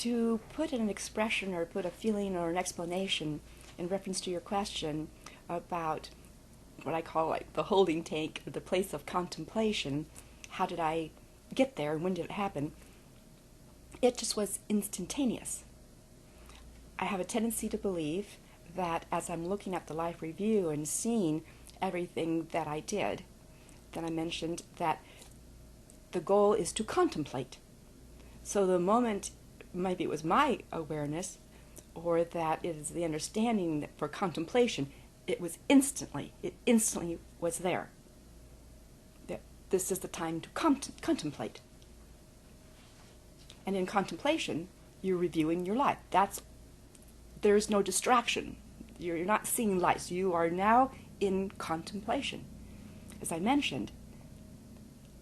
to put an expression or put a feeling or an explanation in reference to your question about what I call like the holding tank, the place of contemplation, how did I get there and when did it happen? It just was instantaneous. I have a tendency to believe that as I'm looking at the life review and seeing everything that I did, then I mentioned that the goal is to contemplate. So the moment, maybe it was my awareness, or that it is the understanding that for contemplation, it instantly was there. That this is the time to contemplate. And in contemplation, you're reviewing your life. There's no distraction. You're not seeing lights. You are now in contemplation. As I mentioned,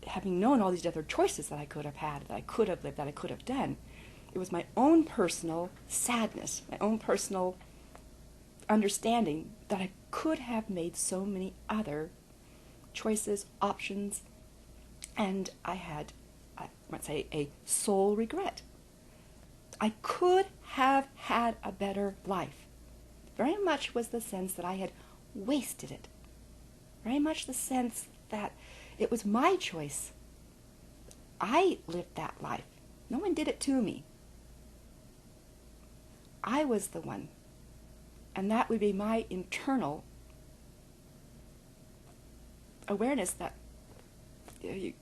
having known all these other choices that I could have had, that I could have lived, that I could have done, it was my own personal sadness, my own personal understanding that I could have made so many other choices, options, and I had, I might say, a soul regret. I could have had a better life. Very much was the sense that I had wasted it. Very much the sense that it was my choice. I lived that life. No one did it to me. I was the one. And that would be my internal awareness that you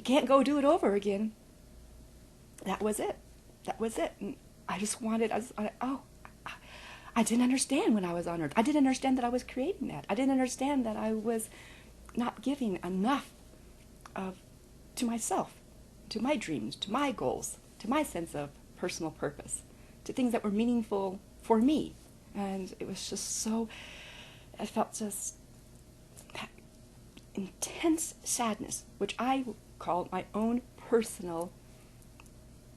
can't go do it over again. That was it. That was it. And I just wanted, I didn't understand when I was on earth. I didn't understand that I was creating that. I didn't understand that I was not giving enough to myself, to my dreams, to my goals, to my sense of personal purpose, to things that were meaningful for me. And it was just so, I felt just that intense sadness, which I call my own personal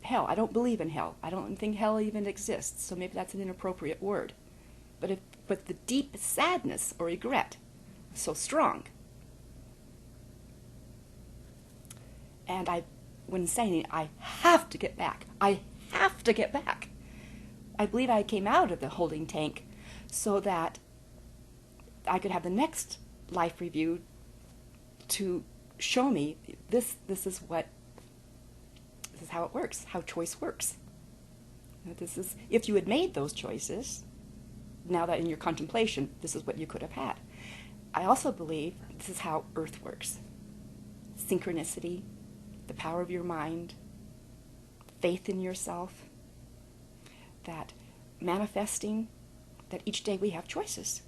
hell. I don't believe in hell. I don't think hell even exists, so maybe that's an inappropriate word. But the deep sadness or regret was so strong. And when saying I have to get back, I have to get back. I believe I came out of the holding tank so that I could have the next life review to show me this is how it works, how choice works. This is, if you had made those choices, now that in your contemplation, this is what you could have had. I also believe this is how Earth works. Synchronicity, the power of your mind, faith in yourself, that manifesting that each day we have choices.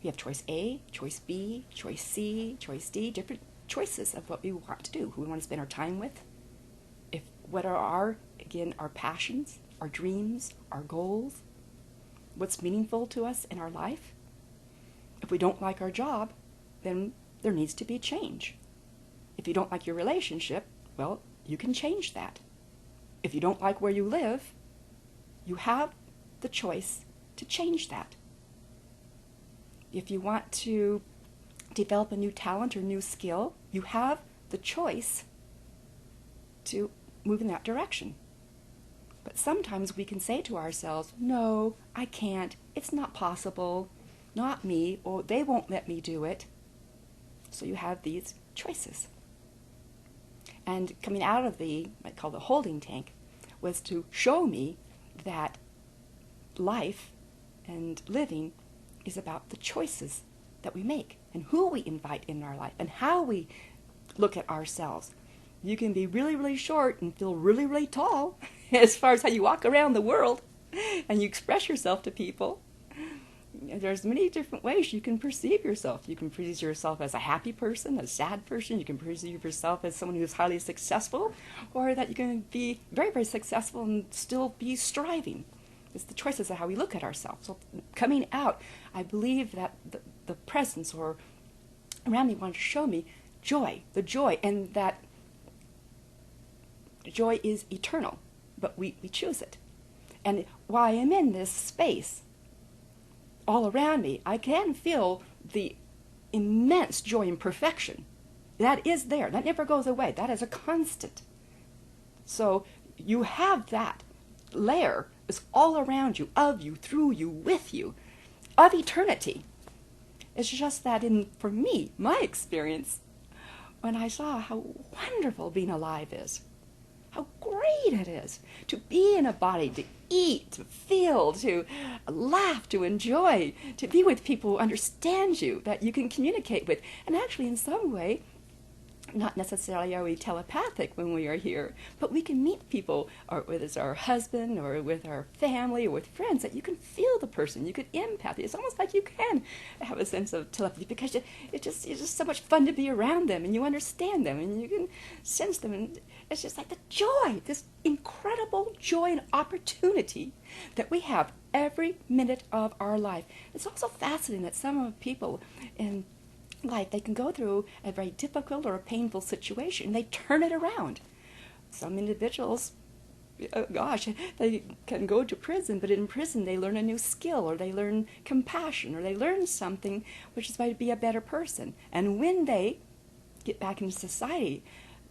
We have choice A, choice B, choice C, choice D, different choices of what we want to do, who we want to spend our time with, what are our passions, our dreams, our goals, what's meaningful to us in our life. If we don't like our job, then there needs to be change. If you don't like your relationship, well, you can change that. If you don't like where you live, you have the choice to change that. If you want to develop a new talent or new skill, you have the choice to move in that direction. But sometimes we can say to ourselves, no, I can't, it's not possible, not me, or they won't let me do it. So you have these choices. And coming out of the, I call the holding tank, was to show me that life and living is about the choices that we make and who we invite in our life and how we look at ourselves. You can be really, really short and feel really, really tall as far as how you walk around the world and you express yourself to people. There's many different ways you can perceive yourself. You can perceive yourself as a happy person, a sad person. You can perceive yourself as someone who's highly successful, or that you can be very, very successful and still be striving. It's the choices of how we look at ourselves. So coming out, I believe that the presence or around me wanted to show me joy, the joy, and that joy is eternal, but we choose it. And while I am in this space, all around me, I can feel the immense joy and perfection. That is there. That never goes away. That is a constant. So you have that layer is all around you, of you, through you, with you, of eternity. It's just that for me, my experience, when I saw how wonderful being alive is, how great it is to be in a body, to eat, to feel, to laugh, to enjoy, to be with people who understand you, that you can communicate with. And actually, in some way, not necessarily are we telepathic when we are here, but we can meet people, or whether it's our husband, or with our family, or with friends, that you can feel the person, you can empathy. It's almost like you can have a sense of telepathy, because it's just so much fun to be around them, and you understand them, and you can sense them, and it's just like the joy, this incredible joy and opportunity that we have every minute of our life. It's also fascinating that some people in life, they can go through a very difficult or a painful situation. They turn it around. Some individuals, oh gosh, they can go to prison, but in prison they learn a new skill, or they learn compassion, or they learn something which is going to be a better person. And when they get back into society,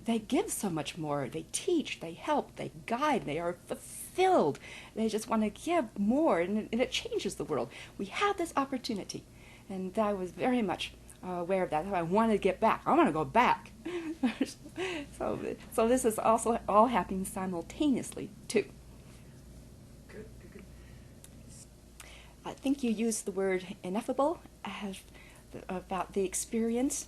they give so much more. They teach, they help, they guide, they are fulfilled. They just want to give more, and it changes the world. We have this opportunity, and I was very much aware of that. I wanted to get back. I want to go back. So this is also all happening simultaneously too. Good. I think you used the word ineffable about the experience.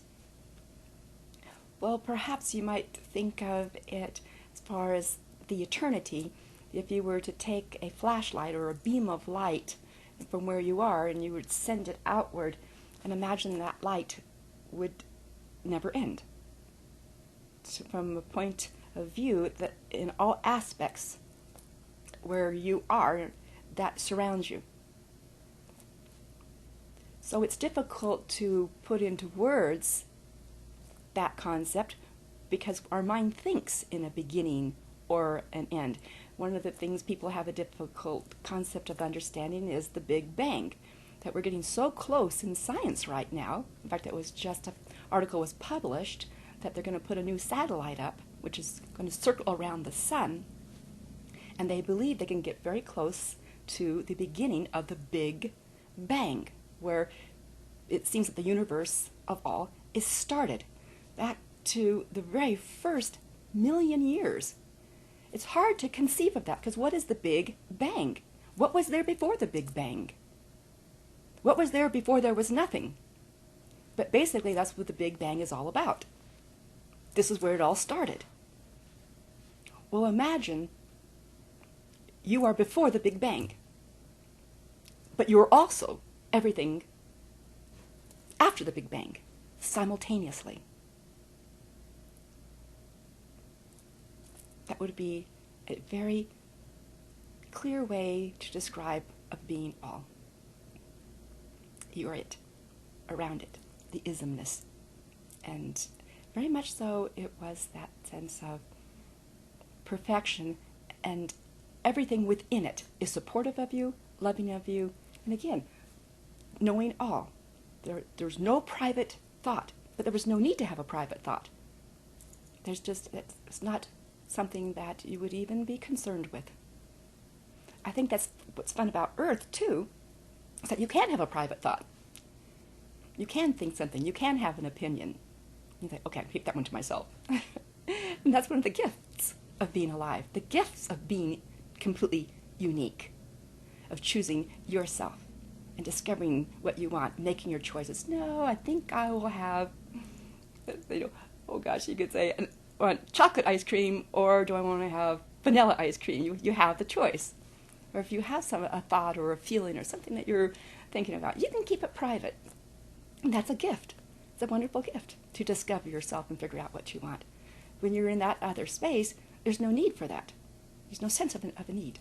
Well, perhaps you might think of it as far as the eternity. If you were to take a flashlight or a beam of light from where you are, and you would send it outward, and imagine that light would never end. So from a point of view that in all aspects where you are, that surrounds you. So it's difficult to put into words that concept, because our mind thinks in a beginning or an end. One of the things people have a difficult concept of understanding is the Big Bang, that we're getting so close in science right now. In fact, it was just an article was published that they're going to put a new satellite up, which is going to circle around the sun, and they believe they can get very close to the beginning of the Big Bang, where it seems that the universe of all is started back to the very first million years. It's hard to conceive of that, because what is the Big Bang? What was there before the Big Bang? What was there before there was nothing? But basically, that's what the Big Bang is all about. This is where it all started. Well, imagine you are before the Big Bang, but you are also everything after the Big Bang, simultaneously. That would be a very clear way to describe of being all. You are it, around it, the ismness. And very much so, it was that sense of perfection, and everything within it is supportive of you, loving of you, and again, knowing all. There's no private thought, but there was no need to have a private thought. It's not something that you would even be concerned with. I think that's what's fun about Earth, too, is that you can have a private thought. You can think something. You can have an opinion. You think, okay, I'll keep that one to myself. And that's one of the gifts of being alive, the gifts of being completely unique, of choosing yourself and discovering what you want, making your choices. No, I think I will have, oh gosh, you could say, I want chocolate ice cream, or do I want to have vanilla ice cream? You have the choice. Or if you have a thought or a feeling or something that you're thinking about, you can keep it private. And that's a gift. It's a wonderful gift to discover yourself and figure out what you want. When you're in that other space, there's no need for that. There's no sense of a need.